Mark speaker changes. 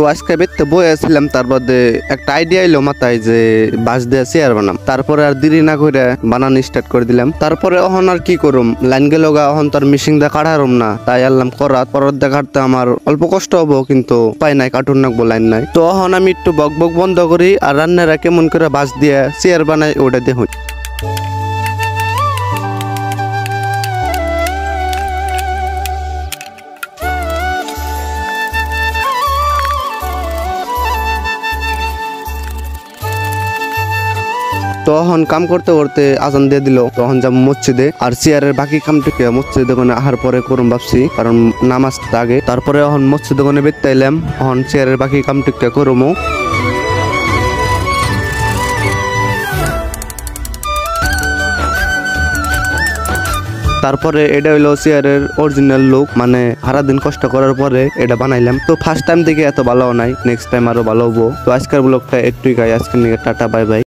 Speaker 1: তো আজকে বেতে বই আসছিলাম, তার বাদে একটা আইডিয়া এলো মাথায় যে বাঁশ দিয়ে চেয়ার বানাম। তারপরে আর দেরি না করে বানানো স্টার্ট করে দিলাম। তারপরে অহন আর কি করুম, লাইন গেল গা, অহন তার মিশিং দিয়ে কাটারুম না, তাই আনলাম করাত। পরাত দিয়ে কাটতে আমার অল্প কষ্ট হবো, কিন্তু উপায় নাই, কার্টুন নাকবো, লাইন নাই। তো অহন আমি একটু বক বক বন্ধ করি আর রান্নারা কেমন করে বাঁশ দিয়ে চেয়ার বানাই ওটা দেখুন। তখন কাম করতে করতে আজান দিয়ে দিল, তখন যাব মসজিদে। আর চেয়ারের বাকি কামটিকে মসজিদে কোনে আহার পরে করুম ভাবছি, কারণ নামাজটা আগে। তারপরে এখন মসজিদে কোনে বেরতে এলাম, এখন চেয়ারের বাকি কামটিকে করুমো। তারপরে এটা হইলো চেয়ারের অরিজিনাল লুক, মানে সারাদিন কষ্ট করার পরে এটা বানাইলাম। তো ফার্স্ট টাইম থেকে এত ভালো নাই, নেক্সট টাইম আরো ভালো হবো। তো আজকের ব্লগটা একটুই গাই, আজকের নিয়ে টাটা, বাই বাই।